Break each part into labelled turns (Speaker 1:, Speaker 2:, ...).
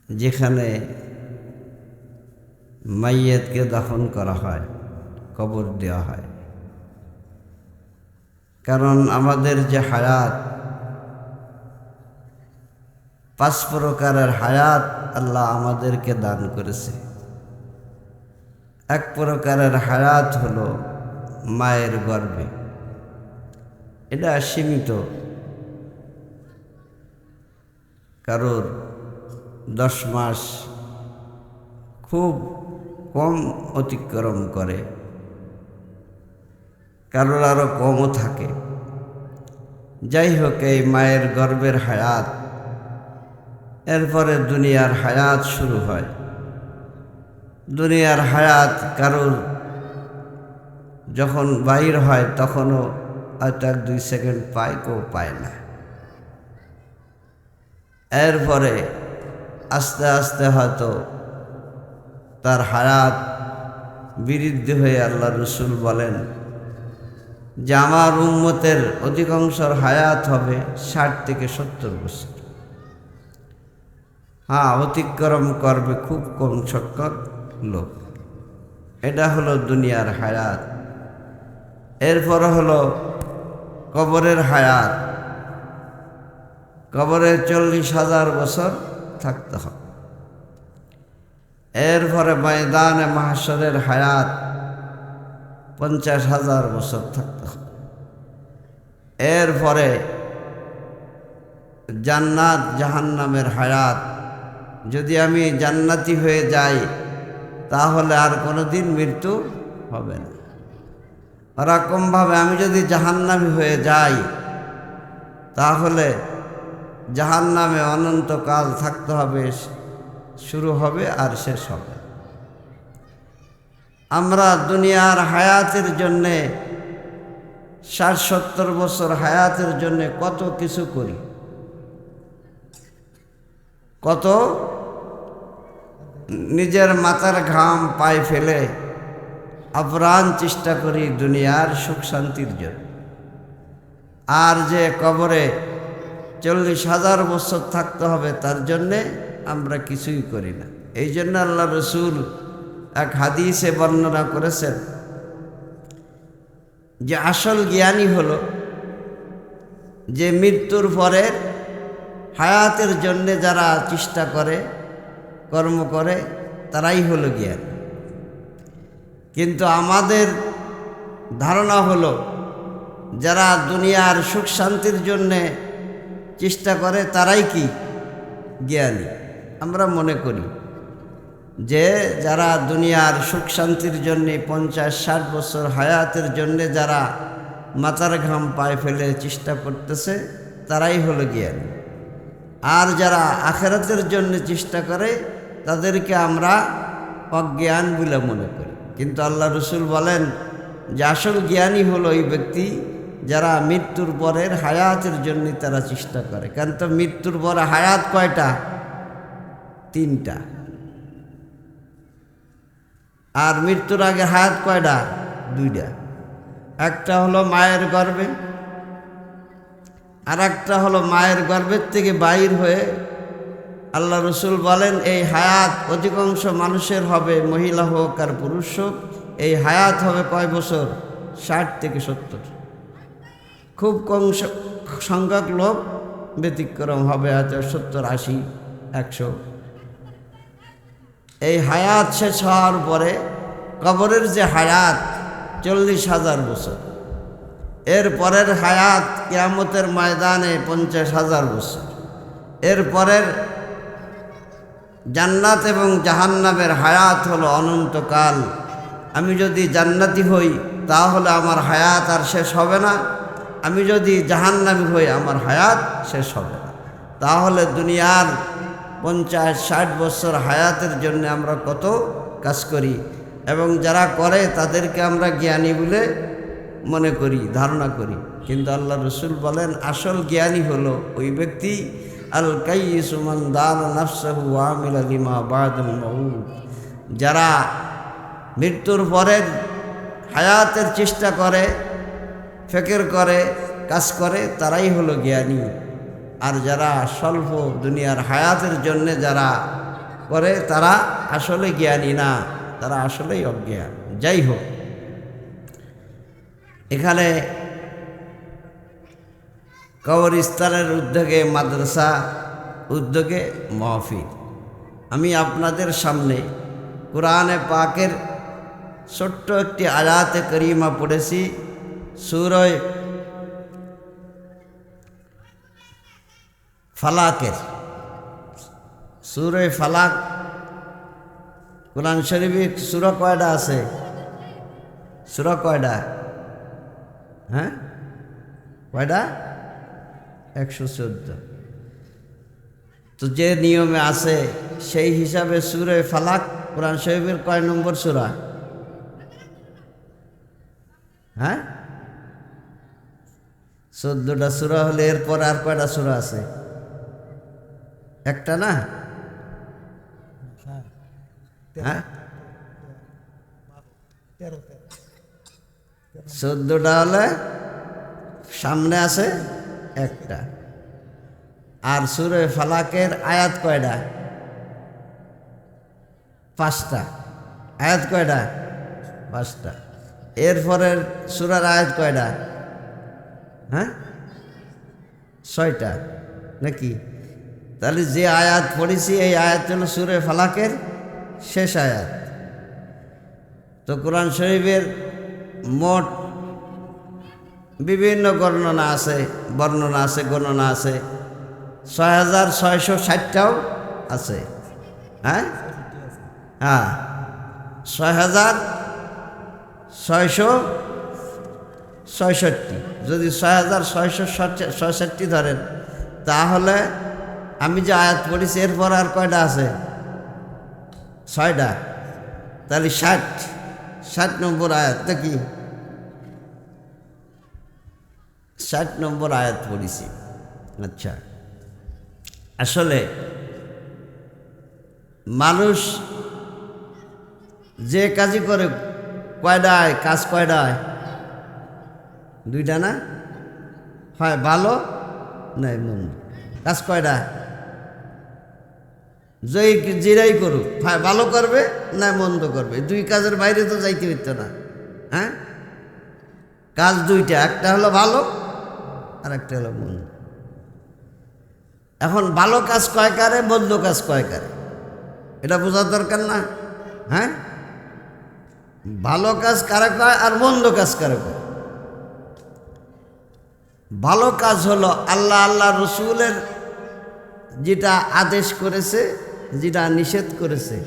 Speaker 1: যেখানে মাইয়াতকে দাফন করা হয়, কবর দেওয়া হয়। কারণ আমাদের যে হায়াত, 5 প্রকারের হায়াত আল্লাহ আমাদেরকে দান করেছে। এক প্রকারের হায়াত হলো মায়ের গর্ভে, এটা সীমিত, কারোর 10 মাস খুব কম অতিক্রম করে, কারোর আরও কমও থাকে। যাই হোক, এই মায়ের গর্ভের হায়াত, এরপরে দুনিয়ার হায়াত শুরু হয়। দুনিয়ার হায়াত কারোর যখন বাহির হয় তখনও হয়তো 1-2 সেকেন্ড পায়, কেউ পায় না। এরপরে আস্তে আস্তে হয়তো তার হায়াত বৃদ্ধি হয়ে আল্লাহ রসুল বলেন যে আমার উম্মতের অধিকাংশের হায়াত হবে 60 থেকে 70 বছর। হ্যাঁ, অতিক্রম করবে খুব কম সংখ্যক লোক। এটা হলো দুনিয়ার হায়াত। এরপর হলো কবরের হায়াত। কবরে 40,000 বছর থাকতে হবে। এরপরে ময়দানে মাহশরের হায়াত 50,000 বছর থাকতে হবে। এরপরে জান্নাত জাহান্নামের হায়াত, যদি আমি জান্নাতি হয়ে যাই তাহলে আর কোনোদিন মৃত্যু হবে না। ওরকমভাবে আমি যদি জাহান্নামী হয়ে যাই তাহলে জাহান্নামে অনন্তকাল থাকতে হবে, শুরু হবে আর শেষ হবে। আমরা দুনিয়ার হায়াতের জন্যে 60-70 বছর হায়াতের জন্যে কত কিছু করি, কত নিজের মাথার ঘাম পায়ে ফেলে আপ্রাণ চেষ্টা করি দুনিয়ার সুখ শান্তির জন্য। আর যে কবরে 40,000 বছর থাকতে হবে তার জন্যে আমরা কিছুই করি না। এই জন্য আল্লাহ রসুল এক হাদিসে বর্ণনা করেছেন যে আসল জ্ঞানী হলো যে মৃত্যুর পরের হায়াতের জন্যে যারা চেষ্টা করে, কর্ম করে, তারাই হলো জ্ঞানী। কিন্তু আমাদের ধারণা হলো যারা দুনিয়ার সুখ শান্তির জন্যে চেষ্টা করে তারাই কি জ্ঞানী। আমরা মনে করি যে যারা দুনিয়ার সুখ শান্তির জন্যে 50-60 বছর হায়াতের জন্যে যারা মাথার ঘাম পায়ে ফেলে চেষ্টা করতেছে তারাই হলো জ্ঞানী। আর যারা আখিরাতের জন্য চেষ্টা করে তাদেরকে আমরা অজ্ঞান বলে মনে করি। কিন্তু আল্লাহ রসুল বলেন যে আসল জ্ঞানী হলো ওই ব্যক্তি যারা মৃত্যুর পরের হায়াতের জন্য তারা চেষ্টা করে। কারণ তো মৃত্যুর পরে হায়াত কয়টা? 3টা। আর মৃত্যুর আগে হায়াত কয়টা? 2টা। একটা হলো মায়ের গর্ভে, আর একটা হলো মায়ের গর্ভের থেকে বাইর হয়ে। আল্লাহ রসুল বলেন এই হায়াত অধিকাংশ মানুষের হবে, মহিলা হোক আর পুরুষ হোক, এই হায়াত হবে কয় বছর? 60 থেকে 70। খুব কম সংখ্যক লোক ব্যতিক্রম হবে, হয়তো 70, 80, 100। এই হায়াত শেষ হওয়ার পরে কবরের যে হায়াত 40,000 বছর, এর পরের হায়াত কিয়ামতের ময়দানে 50,000 বছর। এর পরের জান্নাত এবং জাহান্নামের হায়াত হলো অনন্তকাল। আমি যদি জান্নাতি হই তাহলে আমার হায়াত আর শেষ হবে না, আমি যদি জাহান্নামী হই আমার হায়াত শেষ হবে না। তাহলে দুনিয়ার 50-60 বছর হায়াতের জন্য আমরা কত কাজ করি, এবং যারা করে তাদেরকে আমরা জ্ঞানী বলে মনে করি, ধারণা করি। কিন্তু আল্লাহ রসুল বলেন আসল জ্ঞানী হলো ওই ব্যক্তি আল কাইয়িসু মান দানা নাফসাহু ওয়া আমিলা লিমা বা'দাল মাউত, যারা মৃত্যুর পরের হায়াতের চেষ্টা করে, ফিকির করে, কাজ করে, তারাই হলো জ্ঞানী। আর যারা স্বল্প দুনিয়ার হায়াতের জন্যে যারা করে তারা আসলে জ্ঞানী না, তারা আসলেই অজ্ঞান। যাই হোক, এখানে কবরস্থানের উদ্যোগে, মাদ্রাসা উদ্যোগে মাহফিল। আমি আপনাদের সামনে কোরআনে পাকের ছোট্ট একটি আয়াতে করিমা পড়েছি, সূরা ফালাকের। সূরা ফালাক কোরআন শরীফে সূরা কয়টা আছে? সূরা কয়টা? হ্যাঁ, কয়টা? 114। তো যে নিয়মে আছে সেই হিসাবে সূরা ফালাক কোরআন শরীফের কয় নম্বর সূরা? হ্যাঁ, 14টা সূরা হলে এরপর আর কয়টা সূরা আছে? একটা না? হ্যাঁ, 14টা হলে সামনে আছে একটা। আর সূরা ফালাকের আয়াত কয়টা? 5টা। আয়াত কয়টা? 5টা। এরপরের সূরার আয়াত কয়টা? হ্যাঁ, 6টা নাকি? তাহলে যে আয়াত পড়েছি এই আয়াত হলো সূরা ফালাকের শেষ আয়াত। তো কোরআন শরীফের মোট বিভিন্ন গণনা আছে, গণনা আছে 6660টাও আছে। হ্যাঁ, হ্যাঁ, 6666। যদি 6666 ধরেন, তাহলে আমি যে আয়াত পড়েছি এরপর আর কয়টা আছে? 6টা। তাহলে 60 নম্বর আয়াত নাকি? 60 নম্বর আয়াত পড়েছি। আচ্ছা, আসলে মানুষ যে কাজই করে কয়টায় কাজ, কয়টায়? 2টা না? হয় ভালো নাই মন্দ। কাজ কয়টা? যেটাই করুক, হয় ভালো করবে না মন্দ করবে। 2 কাজের বাইরে তো যাইতে হইতো না। হ্যাঁ, কাজ 2টা, একটা হলো ভালো আর একটা হলো মন্দ। এখন ভালো কাজ কয়কারে, মন্দ কাজ কয়কারে, এটা বোঝার দরকার না? হ্যাঁ, ভালো কাজ কারা কয় আর মন্দ কাজ কারা কয়? ভালো কাজ হলো আল্লাহ রসুলের যেটা আদেশ করেছে, যেটা নিষেধ করেছে।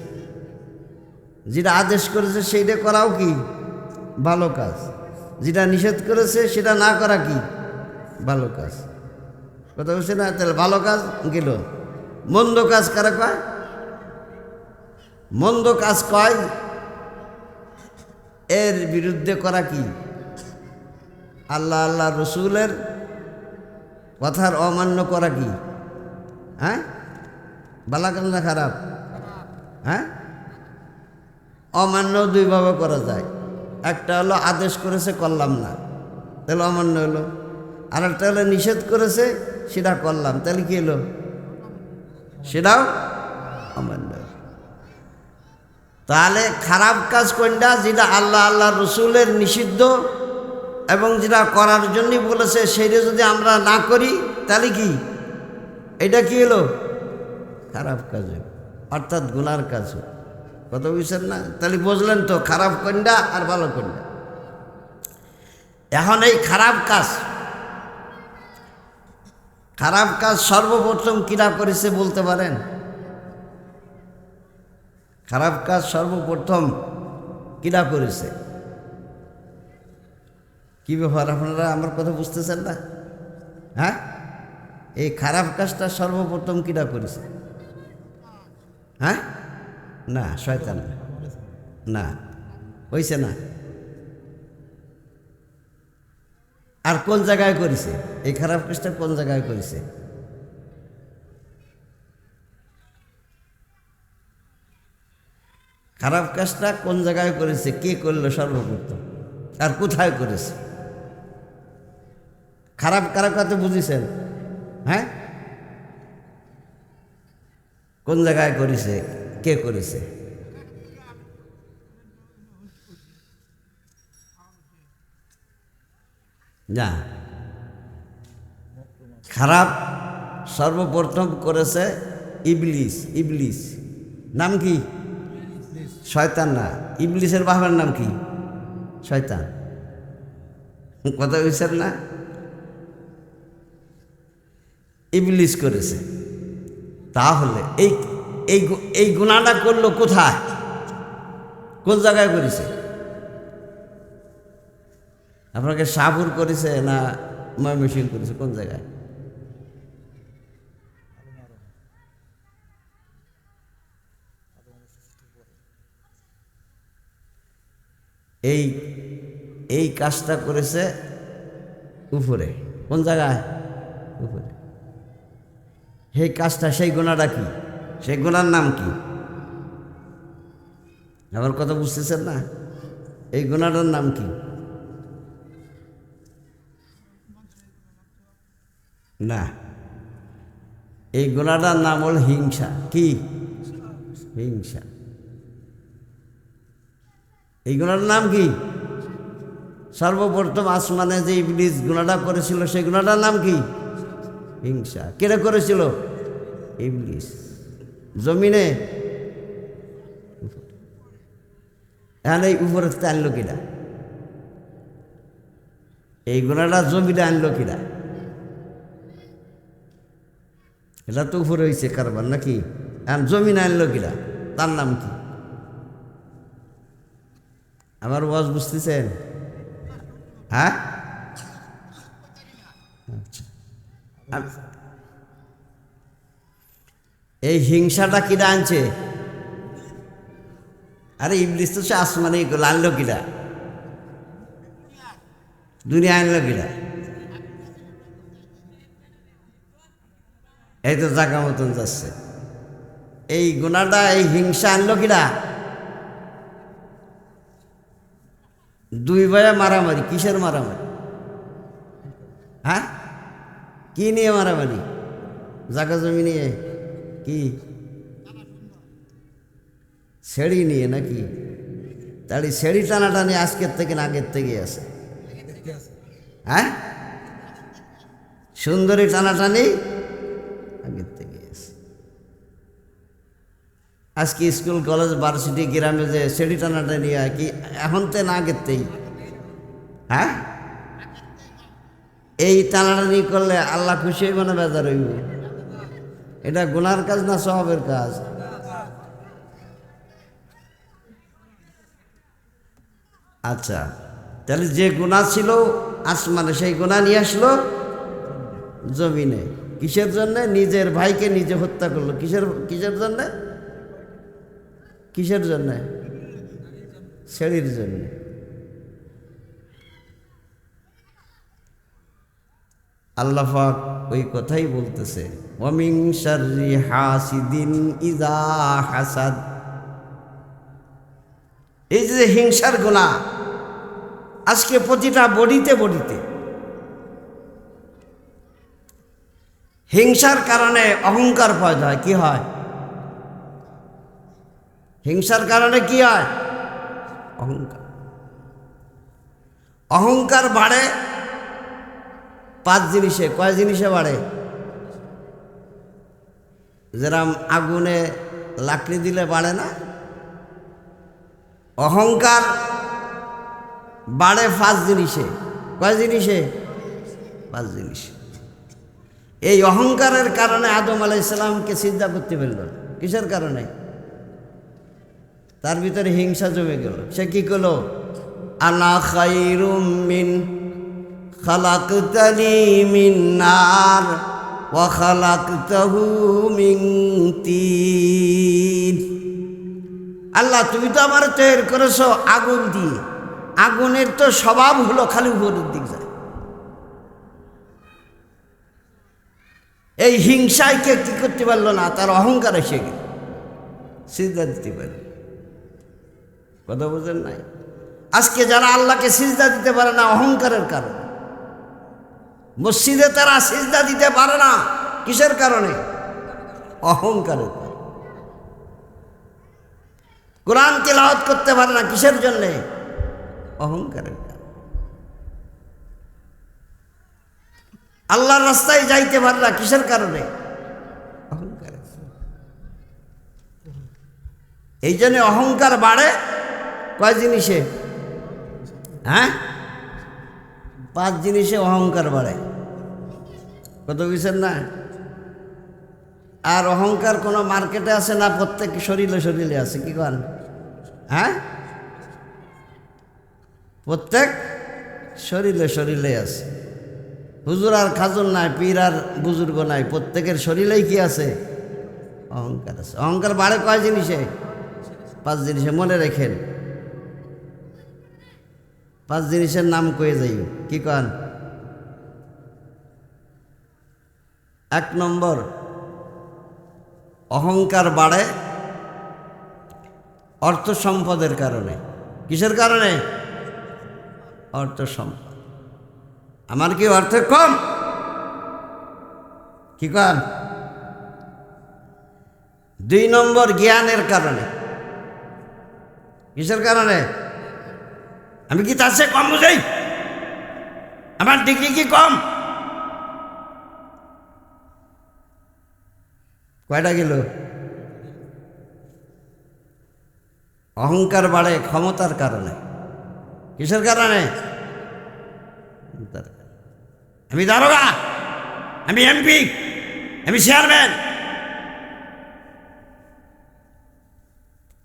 Speaker 1: যেটা আদেশ করেছে সেইটা করাও কি ভালো কাজ, যেটা নিষেধ করেছে সেটা না করা কি ভালো কাজ। কথা বলছে না? তাহলে ভালো কাজ গেল। মন্দ কাজ কারা কয়? মন্দ কাজ কয় এর বিরুদ্ধে করা কি আল্লাহ রসুলের কথার অমান্য করা কি? হ্যাঁ, ভালো কাজ না খারাপ? হ্যাঁ, অমান্য 2 ভাবে করা যায়। একটা হলো আদেশ করেছে করলাম না, তাহলে অমান্য হলো। আর একটা হলো নিষেধ করেছে সেটা করলাম, তাহলে কি হলো? সেটাও অমান্য। তাহলে খারাপ কাজ কোনটা? যেটা আল্লাহ রসুলের নিষিদ্ধ এবং যেটা করার জন্যই বলেছে সেটা যদি আমরা না করি তাহলে কি এটা কি হলো? খারাপ কাজ, অর্থাৎ গুনার কাজ। কথা বুঝছেন না? তাহলে বুঝলেন তো খারাপ কোনটা আর ভালো কোনটা। এখন এই খারাপ কাজ সর্বপ্রথম কিরা করেছে বলতে পারেন? খারাপ কাজ সর্বপ্রথম কিরা করেছে? কি ব্যাপার, আপনারা আমার কথা বুঝতেছেন না? হ্যাঁ, এই খারাপ কাজটা সর্বপ্রথম কিরা করেছে? হ্যাঁ, না, শয়তান না, হইছে না। আর কোন জায়গায় করেছে এই খারাপ কাজটা? কোন জায়গায় করেছে? খারাপ কাজটা কোন জায়গায় করেছে? কে করলো সর্বপ্রথম আর কোথায় করেছে? খারাপ কারাকাতে বুঝেছেন? হ্যাঁ, কোন জায়গায় করেছে? কে করেছে? না, খারাপ সর্বপ্রথম করেছে ইবলিস। ইবলিস নাম কি? শয়তান না, ইবলিসের বাবার নাম কি? শয়তান। কথা বুঝছেন না? ইবলিস করেছে। তাহলে এই এই এই গুনাহটা করলো কোথায়? কোন জায়গায় করেছে? আপনাকে শাহপুর করেছে না ময়মনসিংহ করেছে? কোন জায়গায়? এই এই কাজটা করেছে উপরে। কোন জায়গায়? উপরে। সেই কাজটা, সেই গুনাহটা কি? সেই গুনার নাম কি? আমার কথা বুঝতেছেন না? এই গুনাহটার নাম কি? না, এই গুনাহটার নাম হল হিংসা। কি? হিংসা। এই গুনাহটার নাম কি? সর্বপ্রথম আসমানে যে ইবলিস গুনাহটা করেছিল সেই গুনাহটার নাম কি? হিংসা। কেটে করেছিল? ইবলিস। জমিনে? এখন এই উপরে আনলো কিনা? এই গুনাহটা জমিনে আনলো কিনা? এটা তো উপরে হয়েছে কারবার নাকি? এখন জমিনে আনলো কিনা? তার নাম কি? আমার ওয়াজ বুঝতেছেন? হ্যাঁ, আচ্ছা। এই হিংসাটা কিনা আনছে? আরে ইবলিস তো সে আসমানে আনলো কিনা? দুনিয়া আনলো কিনা? এই তো জায়গা মতন যাচ্ছে। এই গুনাহটা, এই হিংসা আনলো কিনা? দুই ভাইয়া মারামারি। কিসের মারামারি? হ্যাঁ, কি নিয়ে মারামারি? জায়গা জমি নিয়ে? কি ছেড়ি নিয়ে নাকি? তাহলে ছেড়ি টানাটানি আজকের থেকে না আগের থেকে আছে? হ্যাঁ, সুন্দরী টানাটানি আগের থেকে আছে। আজকে স্কুল কলেজ ভার্সিটি গ্রামে যে ছেড়ি টানাটানি কি এখন তে না আগের থেকেই? হ্যাঁ, এই টানাটানি করলে আল্লাহ খুশি হইব না বেজার হইব? এটা গুনার কাজ না সওয়াবের কাজ? আচ্ছা, তাহলে যে গুনাহ ছিল আসমানে সেই গুনাহ নিয়ে আসলো জমিনে। কিসের জন্য? নিজের ভাইকে নিজে হত্যা করলো। কিসের জন্য? কিসের জন্য? ছেড়ির জন্য। আল্লাহ পাক ওই কথাই বলতেছে, ওয়ামিন শাররি হাসিদিন ইযা হাসাদ। এই যে হিংসার গুনাহ আজকে প্রতিটা বডিতে বডিতে। হিংসার কারণে অহংকার পয়দা হয়। কি হয়? হিংসার কারণে কি হয়? অহংকার। অহংকার বাড়ে 5 জিনিসে। কয় জিনিসে বাড়ে? যেরকম আগুনে লাকড়ি দিলে বাড়ে না, অহংকার বাড়ে 5 জিনিসে। কয় জিনিসে? 5 জিনিসে। এই অহংকারের কারণে আদম আলাইহিস সালামকে সিজদা করতে পারল না। কিসের কারণে? তার ভিতরে হিংসা জমে গেল। সে কি করলো? আনা খায়রুম মিন খালাকতানি মিন নার ওয়া খালাকতাহু মিন তিন। আল্লাহ, তুমি তো আমার তৈরি করেছো আগুন দিয়ে। আগুনের তো স্বভাব হলো খালি উপরের দিক যায়। এই হিংসাকে কি করতে পারলো না? তার অহংকার এসে গেল, সিজদা দিতে পারল। কথা বুঝেন নাই? আজকে যারা আল্লাহকে সিজদা দিতে পারে না অহংকারের কারণে। মসজিদে তারা সিজদা দিতে পারে না কিসের কারণে? অহংকারের কারণে। কোরআন তিলাওয়াত করতে পারে না, কিসের জন্যে? অহংকারের কারণে। আল্লাহর রাস্তায় যাইতে পারে না, কিসের কারণে? অহংকারের। এই জন্য অহংকার বাড়ে কয় জিনিসে? হ্যাঁ, 5 জিনিসে অহংকার বাড়ে। কত বুঝছেন না? আর অহংকার কোনো মার্কেটে আছে না, প্রত্যেক শরীরে শরীরে আছে। কি করেন? হ্যাঁ, প্রত্যেক শরীরে শরীরে আছে। হুজুর আর খাজুর নাই, পীর আর বুজুর্গ নাই, প্রত্যেকের শরীরেই কি আছে? অহংকার আছে। অহংকার বাড়ে কয় জিনিসে? 5 জিনিসে। মনে রেখেন, 5 জিনিসের নাম কয়ে যাই। কি কন? 1 নম্বর, অহংকার বাড়ে অর্থ সম্পদের কারণে। কিসের কারণে? অর্থ সম্পদ। আমার কি অর্থ কম? কি কন? 2 নম্বর, জ্ঞানের কারণে। কিসের কারণে? আমি কি তার চেয়ে কম বুঝাই? আমার ডিগ্রি কি কম? কয়টা গেল? অহংকার বাড়ে ক্ষমতার কারণে। কিসের কারণে? আমি দারোগা, আমি এমপি, আমি চেয়ারম্যান।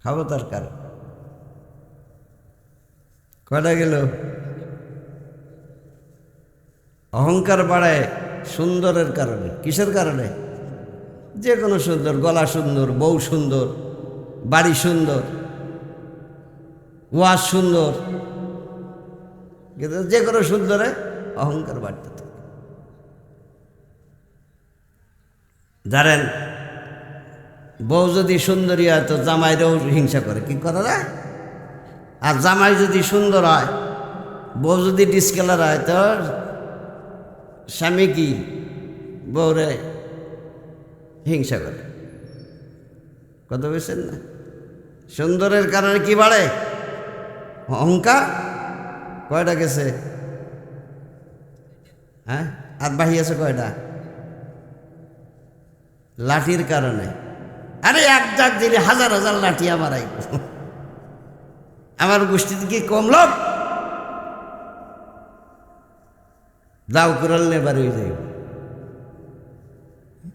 Speaker 1: ক্ষমতার কারণে। কয়টা গেল? অহংকার বাড়ে সুন্দরের কারণে। কিসের কারণে? যে কোনো সুন্দর, গলা সুন্দর, বউ সুন্দর, বাড়ি সুন্দর, ওয়াজ সুন্দর, কিন্তু যে কোনো সুন্দরে অহংকার বাড়তে থাকে। ধরেন, বউ যদি সুন্দরী হয় তো জামাইরাও হিংসা করে। কি করে না? আর জামাই যদি সুন্দর হয়, বউ যদি ডিসকালার হয়, তো স্বামী কি বউরে হিংসা করে। কত বুঝছেন না? সুন্দরের কারণে কি বাড়ে? অহংকার। কয়টা গেছে? হ্যাঁ, আর বাহি আছে কয়টা? লাঠির কারণে। আরে এক জাত দিলে 1000 লাঠি আমার আইব। আমার গোষ্ঠীতে কি কম লোক? দাও করলে বাড়ি হয়ে যাইব।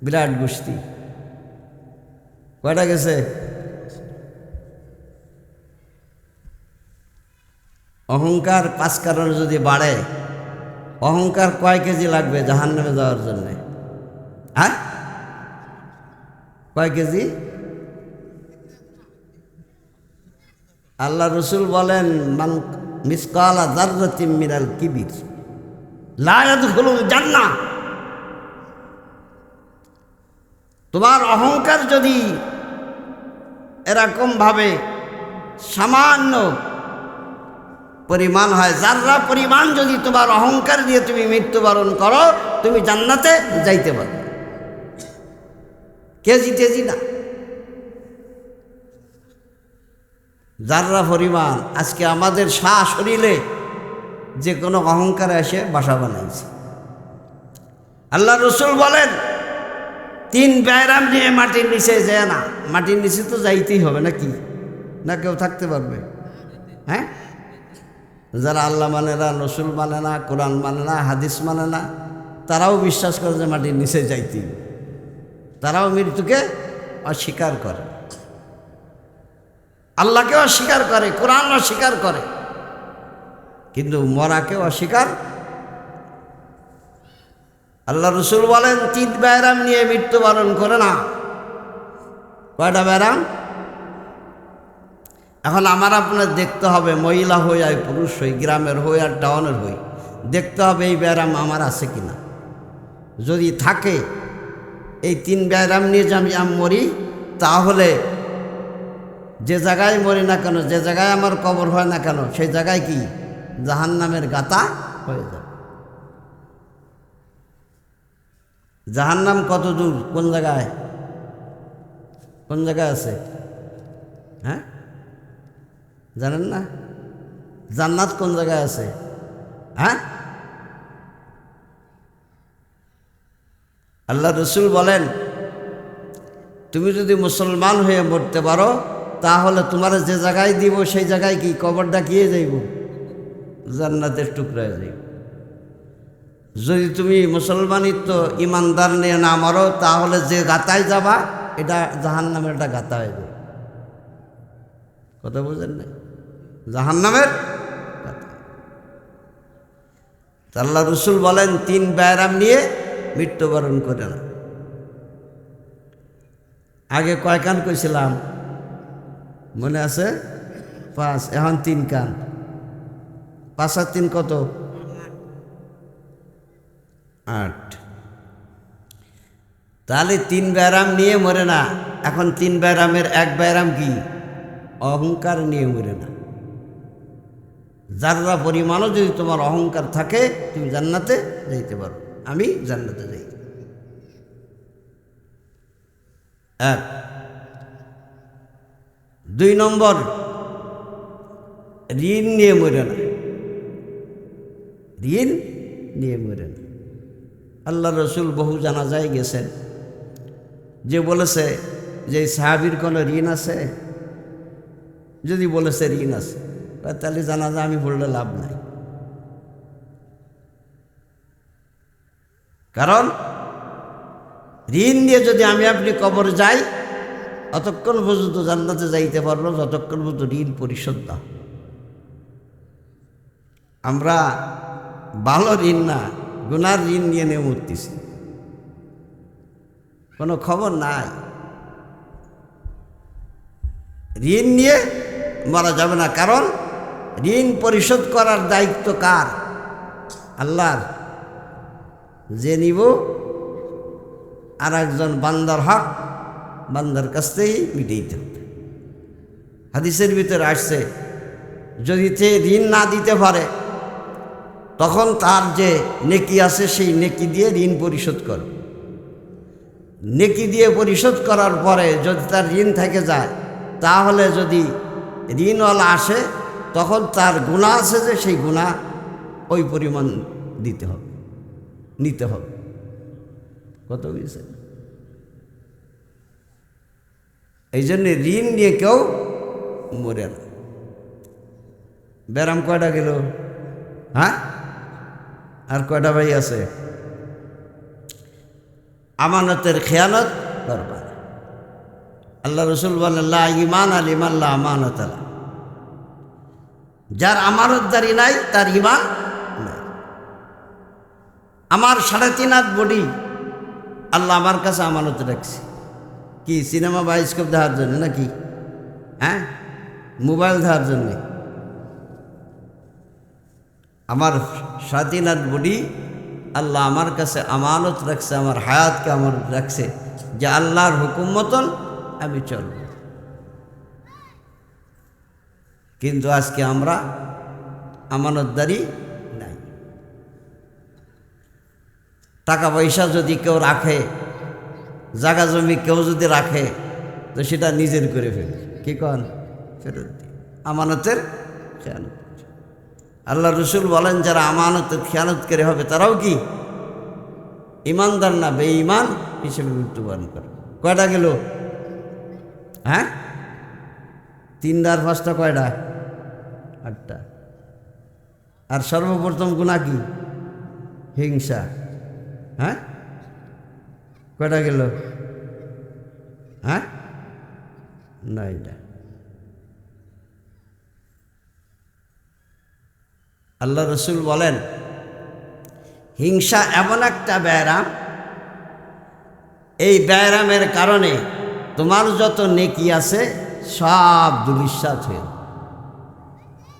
Speaker 1: বিরাট গোষ্ঠী। কয়টা গেছে? অহংকার 5 কারণে যদি বাড়ে, অহংকার কয় কেজি লাগবে জাহান্নামে যাওয়ার জন্য? হ্যাঁ, কয় কেজি? আল্লাহ রসুল বলেন, মান মিসকালা যাররাতিন মিনাল কিবির লা ইয়াদখুলুল জান্নাহ। তোমার অহংকার যদি এরকম ভাবে সামান্য পরিমাণ হয়, যাররা পরিমাণ যদি তোমার অহংকার দিয়ে তুমি মৃত্যুবরণ করো, তুমি জান্নাতে যাইতে পারো। কেজি টেজি না, যাররা পরিমাণ। আজকে আমাদের শরীরে যে কোনো অহংকার এসে বাসা বানাইছে। আল্লাহ রসুল বলেন, 3 ব্যায়াম নিয়ে মাটির নিচে যায় না। মাটির নিচে তো যাইতেই হবে নাকি? না কেউ থাকতে পারবে? হ্যাঁ, যারা আল্লাহ মানে না, রসুল মানে না, কোরআন মানে না, হাদিস মানে না, তারাও বিশ্বাস করে যে মাটির নিচে যাইতেই। তারাও মৃত্যুকে অস্বীকার করে, আল্লাহকে অস্বীকার করে, কোরআন অস্বীকার করে, কিন্তু মরাকে অস্বীকার। আল্লাহ রসুল বলেন, 3 ব্যায়াম নিয়ে মৃত্যুবরণ করে না। কয়টা ব্যায়াম? এখন আমার আপনার দেখতে হবে, মহিলা হই আর পুরুষ হই, গ্রামের হই আর টাউনের হই, দেখতে হবে এই ব্যায়াম আমার আছে কিনা। যদি থাকে, এই 3 ব্যায়াম নিয়ে যে আমি মরি, তাহলে যে জায়গায় মরি না কেন, যে জায়গায় আমার কবর হয় না কেন, সেই জায়গায় কি জাহান্নামের গাতা হয়ে যাবে। জাহান্নাম কত দূর? কোন জায়গায়? কোন জায়গায় আছে? হ্যাঁ, জানেন না? জান্নাত কোন জায়গায় আছে? হ্যাঁ, আল্লাহ রসুল বলেন তুমি যদি মুসলমান হয়ে মরতে পারো তাহলে তোমার যে জায়গায় দিব সেই জায়গায় কি কবরটা গিয়ে যাইব, জান্নাতের টুকরা যাইব। যদি তুমি মুসলমানিত্ব ইমানদার নিয়ে না মারো তাহলে যে গাতায় যাবা এটা জাহান্নামের একটা গাতা হয়ে যাবে। কথা বুঝেন না? জাহান্নামের গাতা। আল্লাহ রসুল বলেন 3 ব্যারাম নিয়ে মৃত্যুবরণ করে না। আগে কয় কান কইছিলাম মনে আছে? 5, এখন 3 কান। 5 আর 3 কত? 8। তাহলে 3 ব্যারাম নিয়ে মরে না। এখন 3 ব্যারামের 1 ব্যারাম কি? অহংকার নিয়ে মরে না। যারা পরিমাণও যদি তোমার অহংকার থাকে তুমি জান্নাতে যাইতে পারো। আমি জান্নাতে যাই। 1। 2 নম্বর, ঋণ নিয়ে মরে না। ঋণ নিয়ে মরে না। আল্লাহ রসুল বহু জানাজায় গেছেন, যে বলেছে যে সাহাবীর কোনো ঋণ আছে? যদি বলেছে ঋণ আছে তাহলে জানাজা আমি পড়লে লাভ নাই। কারণ ঋণ নিয়ে যদি আমি আপনি কবর যাই অতক্ষণ পর্যন্ত জান্নাতে যাইতে পারবো যতক্ষণ পর্যন্ত ঋণ পরিশোধ না। আমরা ভালো ঋণ না, গুনার ঋণ নিয়ে নিয়ে মরতেছি, কোনো খবর নাই। ঋণ নিয়ে মারা যাবে না, কারণ ঋণ পরিশোধ করার দায়িত্ব কার? আল্লাহর। যে নিব আর একজন বান্দার হক বান্দার কাছ থেকেই মিটাইতে হবে। হাদিসের ভিতরে আসছে যদি সে ঋণ না দিতে পারে তখন তার যে নেকি আছে সেই নেকি দিয়ে ঋণ পরিশোধ করবে। নেকি দিয়ে পরিশোধ করার পরে যদি তার ঋণ থেকে যায় তাহলে যদি ঋণওয়ালা আসে তখন তার গুনাহ আছে যে সেই গুনাহ ওই পরিমাণ দিতে হবে, নিতে হবে। কত বুঝছে? এই জন্যে ঋণ নিয়ে কেউ মরে না। ব্যারাম কয়টা গেল? হ্যাঁ, আর কয়টা ভাই আছে? আমানতের খেয়ানত করবা। আল্লাহ রসুল বলেন লা ঈমান আল ঈমান লা আমানত আলা। যার আমানতদারি নাই তার ঈমান নাই। আমার 3.5 হাত বডি আল্লাহ আমার কাছে আমানত রাখছে। কি সিনেমা বায়োস্কোপ দেখার জন্য নাকি? হ্যাঁ, মোবাইল দেখার জন্য? আমার 3.5 হাত বডি আল্লাহ আমার কাছে আমানত রাখছে, আমার হায়াতকে আমার রাখছে যে আল্লাহর হুকুম মতন আমি চলব। কিন্তু আজকে আমরা আমানতদারি নাই। টাকা পয়সা যদি কেউ রাখে, জায়গা জমি কেউ যদি রাখে তো সেটা নিজের করে ফেলে। কি কন? ফেরত দিই। আমানতের খেয়ানত। আল্লাহ রসুল বলেন যারা আমানতের খেয়ানত করে হবে তারাও কি ইমানদার না, বেঈমান হিসেবে মৃত্যুবরণ করে। কয়টা গেল? হ্যাঁ, 3 আর 5টা কয়টা? 8টা। আর সর্বপ্রথম গুনাহ কি? হিংসা। হ্যাঁ, কয়টা গেল? হ্যাঁ, 9টা। আল্লাহ রসুল বলেন হিংসা এমন একটা ব্যারাম, এই ব্যারামের কারণে তোমার যত নেকি আছে সব দুলিশ্বাস হয়ে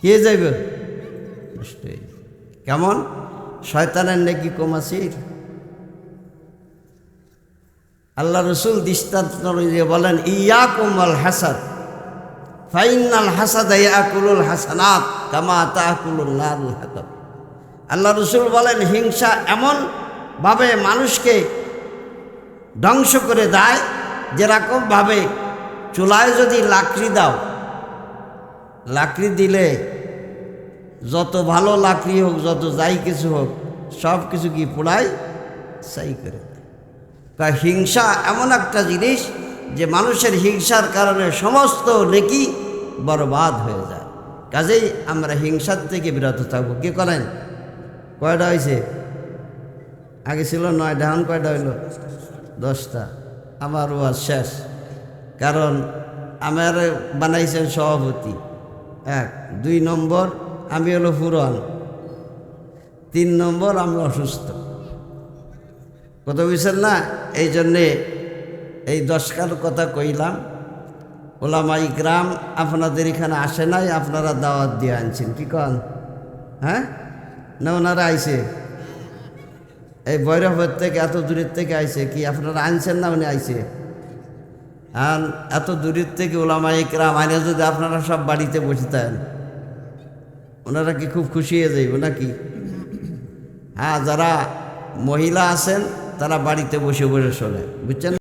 Speaker 1: কে যাবে, নষ্ট হয়ে যাবে। কেমন? শয়তানের নেকি কম আছে? আল্লাহ রসুল দৃষ্টান্ত দিয়ে বলেন ইয়াকুম আল হাসাদ ফাইনাল হাসাদা ইয়াকুলুল হাসানাত কামা তাকুলুন নারুল হাতাব। আল্লাহ রসুল বলেন হিংসা এমনভাবে মানুষকে ধ্বংস করে দেয় যেরকমভাবে চুলায় যদি লাকড়ি দাও লাকড়ি দিলে যত ভালো লাকড়ি হোক, যত যাই কিছু হোক, সব কিছু কি পোড়াই সাই করে দেয়। হিংসা এমন একটা জিনিস যে মানুষের হিংসার কারণে সমস্ত নেকি বরবাদ হয়ে যায়। কাজেই আমরা হিংসার থেকে বিরত থাকবো। কি করেন? কয়টা হয়েছে? আগে ছিল 9টা, এখন কয়টা হইল? 10টা। আমার ওয়াজ শেষ। কারণ আমার বানাইছেন সভাপতি 1, 2 নম্বর আমি হলো পুরান, 3 নম্বর আমি অসুস্থ। কত বুঝছেন না? এই জন্যে এই 10টার কথা কইলাম। ওলামা ইকরাম আপনাদের এখানে আসে নাই, আপনারা দাওয়াত দিয়ে আনছেন। কি কন? হ্যাঁ না, ওনারা আইছে এই ভৈরবের থেকে, এত দূরের থেকে আইছে। কি আপনারা আনছেন না? উনি আইছে। আর এত দূরের থেকে ওলামা ইকরাম আইনে যদি আপনারা সব বাড়িতে বসতেন, ওনারা কি খুব খুশি হয়ে যাইব নাকি? হ্যাঁ, যারা মহিলা আছেন তারা বাড়িতে বসে বসে শোনে, বুঝছেন?